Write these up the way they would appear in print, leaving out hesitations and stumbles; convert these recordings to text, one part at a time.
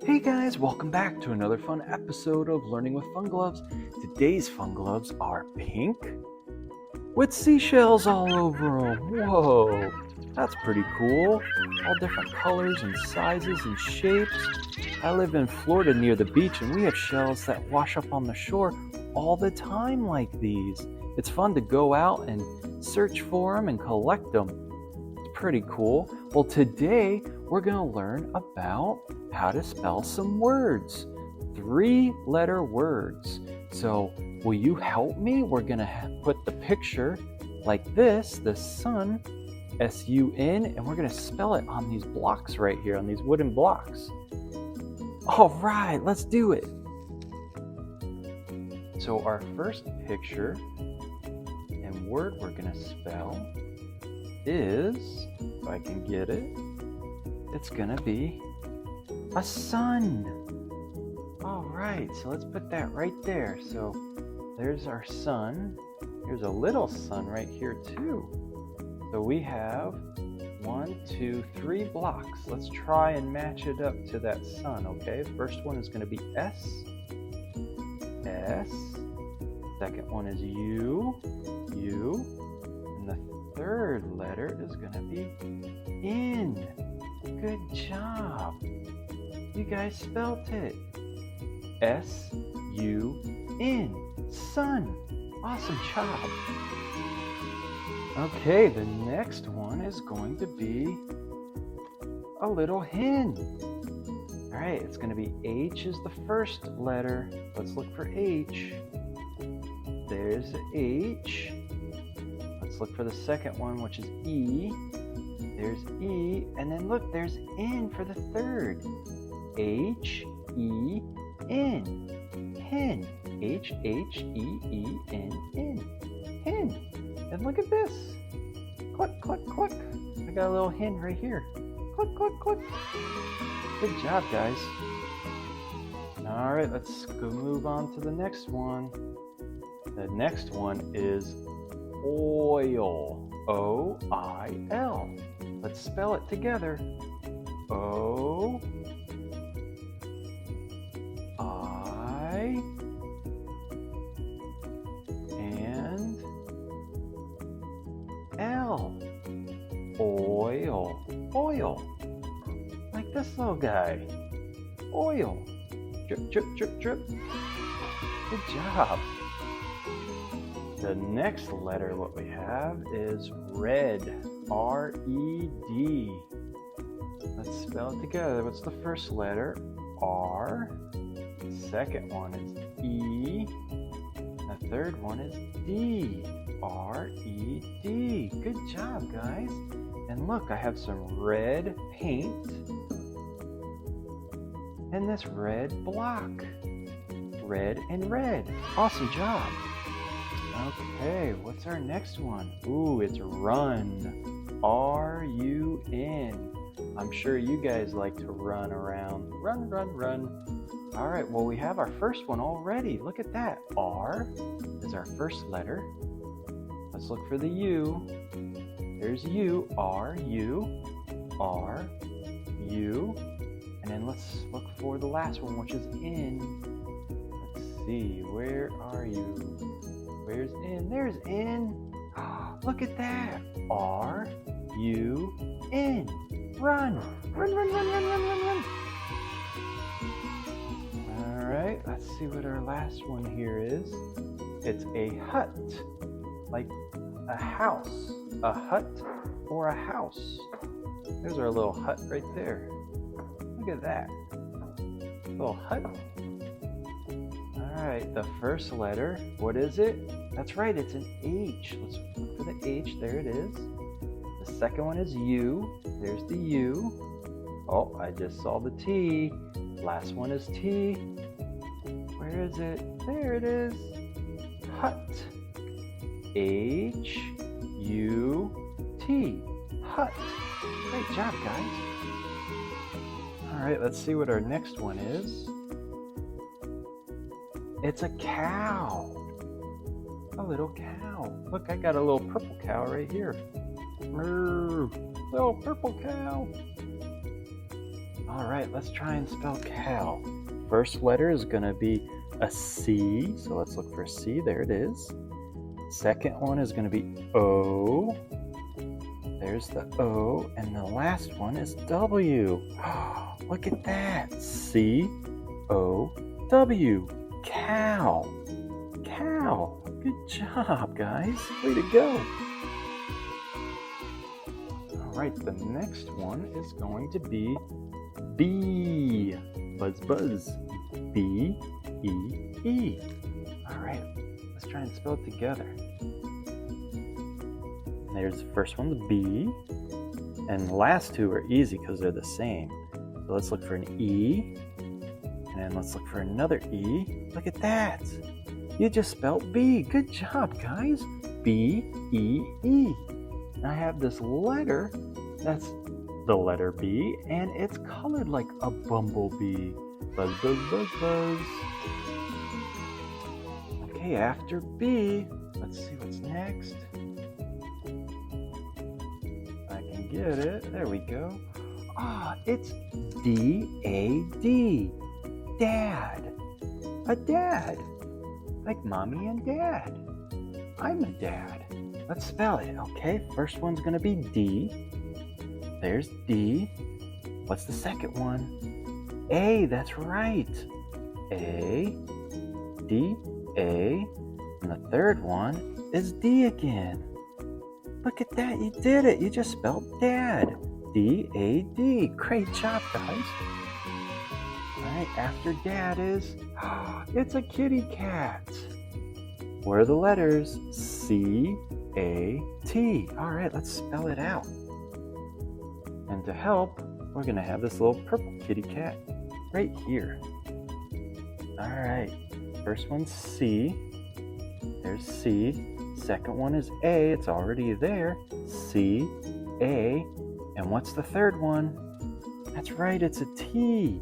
Hey guys, welcome back to another fun episode of Learning with Fun Gloves. Today's fun gloves are pink with seashells all over them. Whoa, that's pretty cool. All different colors and sizes and shapes. I live in Florida near the beach and we have shells that wash up on the shore all the time like these. It's fun to go out and search for them and collect them. It's pretty cool. Well, today we're going to learn about how to spell some words, 3-letter words. So will you help me? We're going to put the picture like this, the sun, S-U-N, and we're going to spell it on these blocks right here, on these wooden blocks. All right, let's do it. So our first picture and word we're going to spell is, if I can get it, it's going to be a sun. All right, so let's put that right there. So there's our sun. Here's a little sun right here too. So we have 1, 2, 3 blocks. Let's try and match it up to that sun, okay? First one is going to be S. S. Second one is U. U. And the third letter is going to be N. Good job. You guys spelt it. S-U-N. Sun. Awesome job. Okay, the next one is going to be a little hen. All right, it's going to be H is the first letter. Let's look for H. There's H. Let's look for the second one, which is E. There's E, and then look, there's N for the third. H-E-N. Hen. H-H-E-E-N-N. Hen. And look at this. Click, click, click. I got a little hen right here. Click, click, click. Good job, guys. All right, let's go move on to the next one. The next one is oil. O-I-L. Let's spell it together. O I and L. Oil. Oil. Like this little guy. Oil. Drip, drip, drip, drip. Good job. The next letter what we have is red. R-E-D. Let's spell it together. What's the first letter? R. The second one is E. The third one is D. R-E-D. Good job, guys. And look, I have some red paint and this red block. Red and red. Awesome job. Okay, what's our next one? Ooh, it's run. R-U-N. I'm sure you guys like to run around. Run, run, run. All right, well, we have our first one already. Look at that. R is our first letter. Let's look for the U. There's U. R-U. R-U. And then let's look for the last one, which is N. Let's see, where are you? Where's N? There's N. Look at that. R-U-N. Run. Run, run, run, run, run, run, run. All right, let's see what our last one here is. It's a hut. Like a house. A hut or a house. There's our little hut right there. Look at that. Little hut. All right, the first letter, what is it? That's right, it's an H. Let's look for the H. There it is. The second one is U. There's the U. Oh, I just saw the T. Last one is T. Where is it? There it is. Hut. H-U-T. Hut. Great job, guys. All right, let's see what our next one is. It's a cow. A little cow. Look, I got a little purple cow right here. Moo. Little purple cow. All right, let's try and spell cow. First letter is going to be a C, so let's look for a C. There it is. Second one is going to be O. There's the O, and the last one is W. Look at that. C-O-W. Cow. Cow. Good job, guys. Way to go. All right, the next one is going to be bee. Buzz, buzz. B-E-E. All right, let's try and spell it together. There's the first one, the B. And the last two are easy because they're the same. So let's look for an E. And then let's look for another E. Look at that. You just spelled B. Good job, guys. B-E-E. I have this letter that's the letter B, and it's colored like a bumblebee. Buzz, buzz, buzz, buzz. Okay, after B, let's see what's next. I can get it. There we go. It's D-A-D. Dad. A dad. Like mommy and dad. I'm a dad. Let's spell it, okay? First one's gonna be D. There's D. What's the second one? A, that's right. A, D, A. And the third one is D again. Look at that, you did it. You just spelled dad. D-A-D. Great job, guys. All right, after dad is, it's a kitty cat. Where are the letters? C-A-T. All right, let's spell it out. And to help, we're gonna have this little purple kitty cat right here. All right, first one's C. There's C. Second one is A. It's already there. C, A. And what's the third one? That's right, it's a T.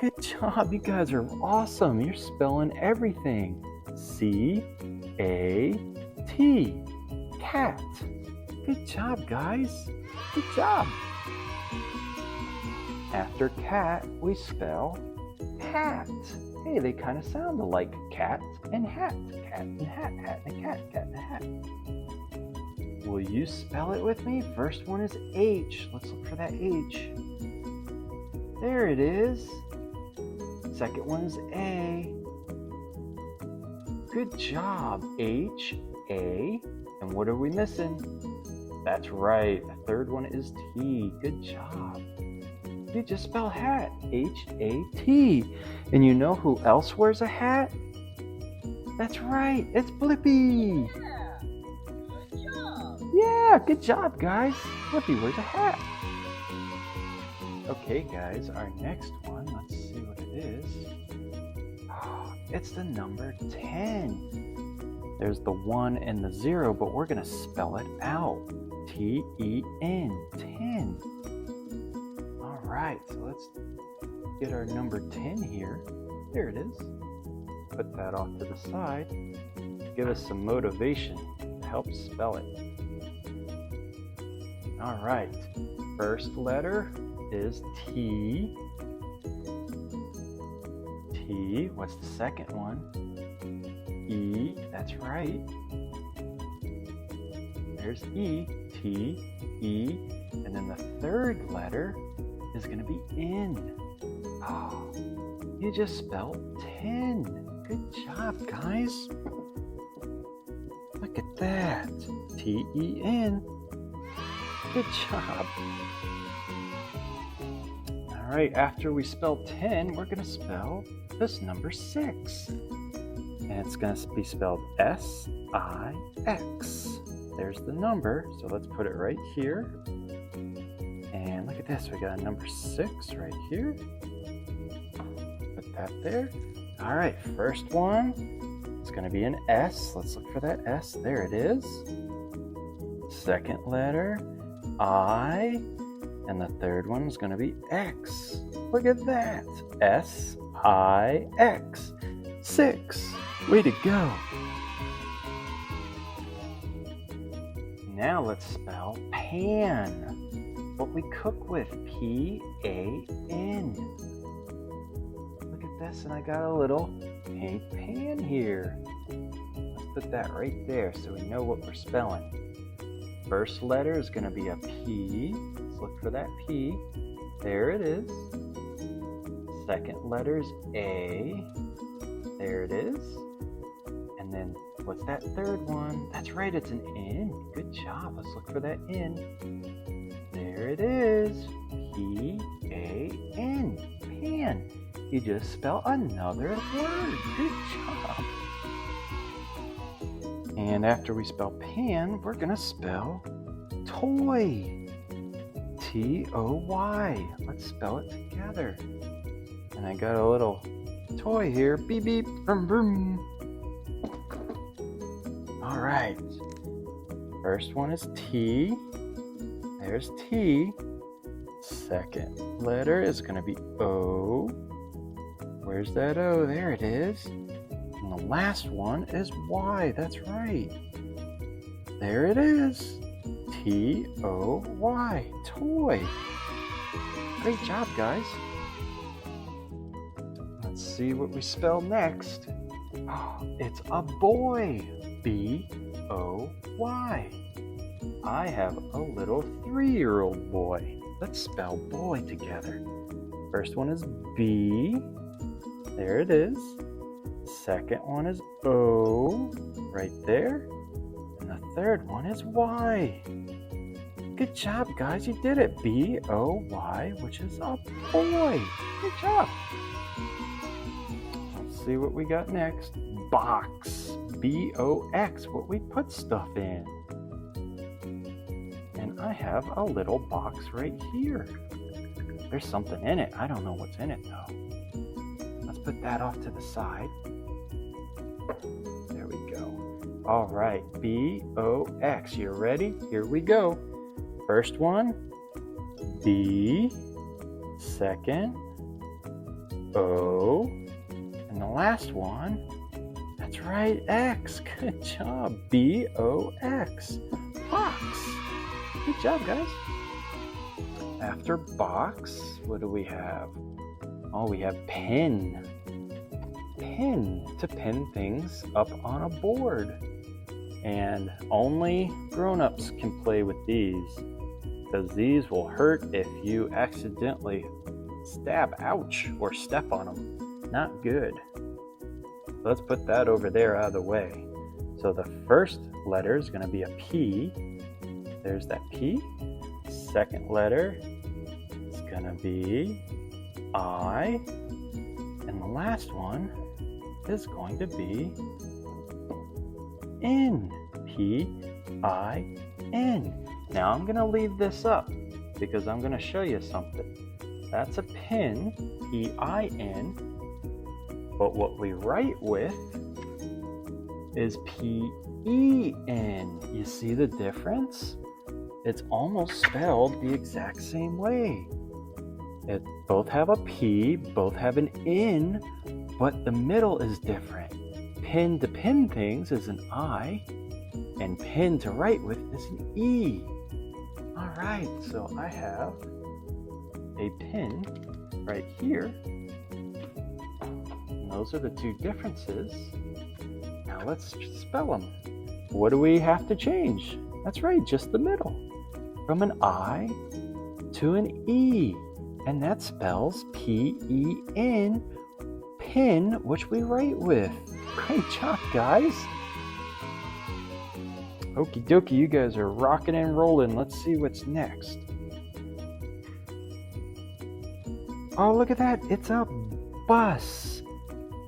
Good job, you guys are awesome. You're spelling everything. C-A-T. Cat. Good job, guys. Good job. After cat, we spell hat. Hey, they kind of sound alike. Cat and hat. Cat and hat. Hat and cat. Cat and hat. Will you spell it with me? First one is H. Let's look for that H. There it is. Second one is A. Good job. H, A. And what are we missing? That's right. The third one is T. Good job. You just spell hat. H-A-T. And you know who else wears a hat? That's right. It's Blippi. Yeah. Good job. Yeah, good job, guys. Blippi wears a hat. Okay, guys, our next one. Let's see what it is. It's the number 10. There's the 1 and the 0, but we're going to spell it out. T-E-N. 10. All right, so let's get our number 10 here. There it is. Put that off to the side. Give us some motivation to help spell it. All right, first letter is T. T. What's the second one? E. That's right. There's E. T. E. And then the third letter is going to be N. Oh, you just spelled 10. Good job, guys. Look at that. T-E-N. Good job. All right, after we spell 10, we're going to spell this number 6. And it's going to be spelled S-I-X. There's the number, so let's put it right here. And look at this, we got a number 6 right here. Put that there. All right, first one, it's going to be an S. Let's look for that S. There it is. Second letter, I. And the third one is going to be X. Look at that. S-I-X. 6. Way to go. Now let's spell pan. what we cook with, P-A-N. Look at this, and I got a little pink pan here. Let's put that right there so we know what we're spelling. First letter is going to be a P. Let's look for that P. There it is. Second letter is A. There it is. And then what's that third one? That's right, it's an N. Good job. Let's look for that N. There it is. P-A-N. Pan. You just spell another word. Good job. And after we spell pan, we're going to spell toy. T-O-Y. Let's spell it together. And I got a little toy here. Beep, beep, vroom, vroom. All right. First one is T. There's T. Second letter is going to be O. Where's that O? There it is. And the last one is Y. That's right. There it is. T-O-Y. Toy. Great job, guys. Let's see what we spell next. Oh, it's a boy. B-O-Y. I have a little 3-year-old boy. Let's spell boy together. First one is B. There it is. Second one is O. Right there. And the third one is Y. Good job, guys. You did it. B-O-Y, which is a boy. Good job. Let's see what we got next. Box. B-O-X, what we put stuff in. And I have a little box right here. There's something in it. I don't know what's in it, though. Let's put that off to the side. There we go. All right, B-O-X. You ready? Here we go. First one, B. Second, O. And the last one, that's right, X. Good job. B-O-X. Box. Good job, guys. After box, what do we have? Oh, we have pin. Pin, to pin things up on a board. And only grown-ups can play with these, because these will hurt if you accidentally stab, ouch, or step on them. Not good. Let's put that over there out of the way. So the first letter is going to be a P. There's that P. Second letter is going to be I. And the last one is going to be N. P-I-N. Now I'm going to leave this up because I'm going to show you something. That's a pin, P-I-N. But what we write with is P-E-N. You see the difference? It's almost spelled the exact same way. Both have a P, both have an N, but the middle is different. Pin to pin things is an I, and pin to write with is an E. All right, so I have a pin right here. And those are the two differences. Now let's spell them. What do we have to change? That's right, just the middle. From an I to an E. And that spells P-E-N, pin, which we write with. Great job, guys. Okie dokie, you guys are rocking and rolling. Let's see what's next. Oh, look at that. It's a bus.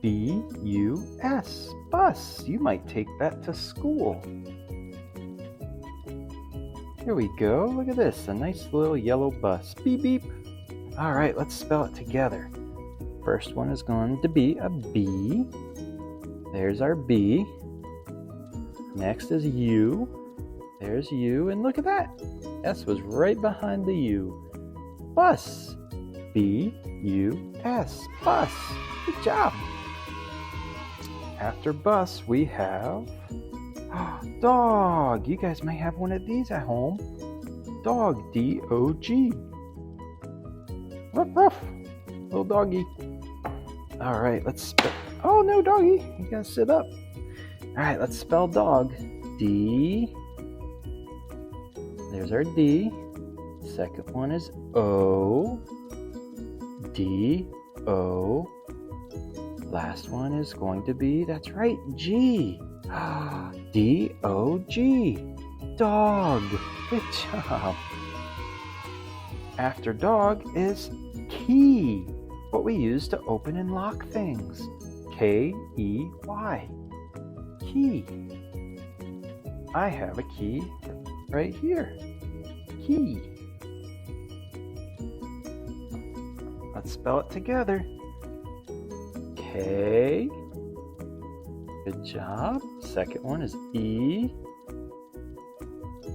B-U-S. Bus. You might take that to school. Here we go. Look at this. A nice little yellow bus. Beep, beep. All right, let's spell it together. First one is going to be a B. There's our B. Next is U. There's U, and look at that. S was right behind the U. Bus. B-U-S. Bus. Good job. After bus, we have dog. You guys might have one of these at home. dog, D-O-G. Ruff, ruff. Little doggy. All right, let's spell. Oh, no, doggy. You gotta sit up. All right, let's spell dog. D. There's our D. Second one is O. D. O. Last one is going to be, that's right, G. D-O-G. Dog. Good job. After dog is key. What we use to open and lock things. K-E-Y. Key. I have a key right here. Key. Let's spell it together. K. Good job. Second one is E.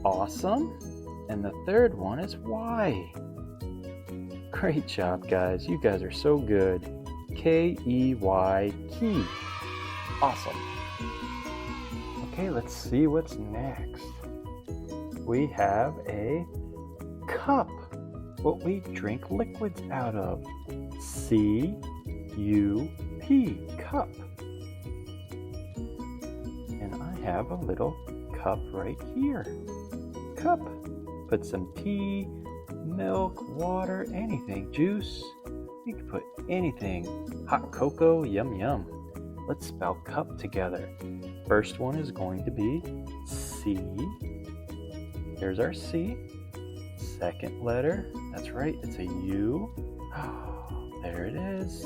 Awesome. And the third one is Y. Great job, guys. You guys are so good. K-E-Y, key. Awesome. Okay, let's see what's next. We have a cup. What we drink liquids out of. C-U-P, cup. And I have a little cup right here. Cup. Put some tea, milk, water, anything, juice. You can put anything. Hot cocoa, yum yum. Let's spell cup together. First one is going to be C. There's our C. Second letter, that's right, it's a U. Oh, there it is.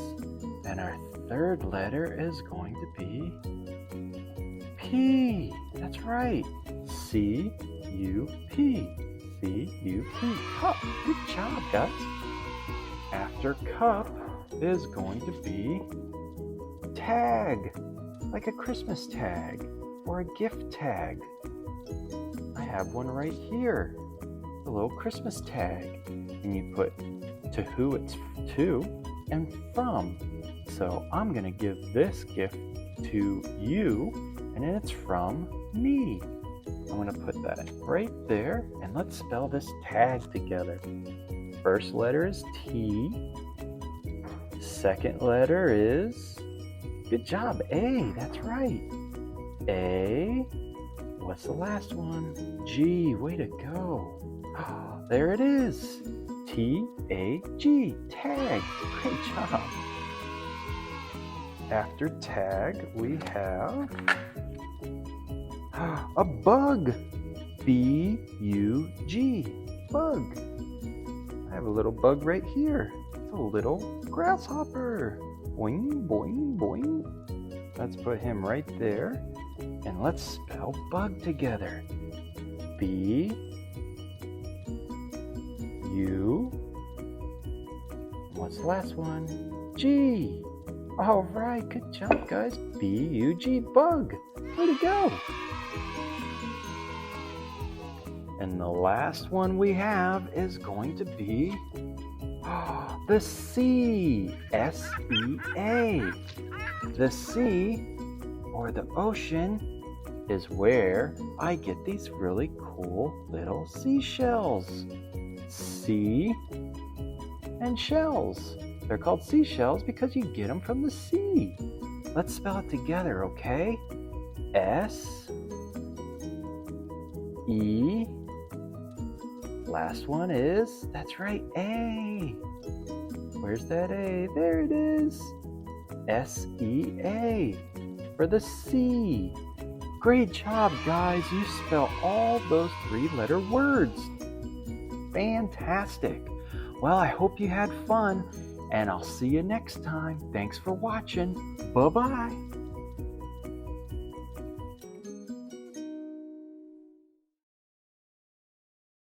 And our third letter is going to be P. That's right. C-U-P. C-U-P. Cup. Good job, guys. After cup is going to be tag. Like a Christmas tag or a gift tag. I have one right here. A little Christmas tag. And you put to who it's to and from. So I'm going to give this gift to you, and it's from me. I'm going to put that right there, and let's spell this tag together. First letter is T. Second letter is, good job, A. That's right. A. What's the last one? G. Way to go. Oh, there it is. T-A-G. Tag. Great job. After tag, we have a bug. B-U-G. Bug. I have a little bug right here. It's a little grasshopper. Boing, boing, boing. Let's put him right there. And let's spell bug together. B-U. What's the last one? G. All right, good job, guys. B-U-G, bug. Way to go. And the last one we have is going to be the sea. S-E-A. The sea, or the ocean, is where I get these really cool little seashells. Sea and shells. They're called seashells because you get them from the sea. Let's spell it together, okay? S-E. Last one is, that's right, A. Where's that A? There it is. S-E-A for the sea. Great job, guys. You spell all those three-letter words. Fantastic. Well, I hope you had fun, and I'll see you next time. Thanks for watching. Bye-bye.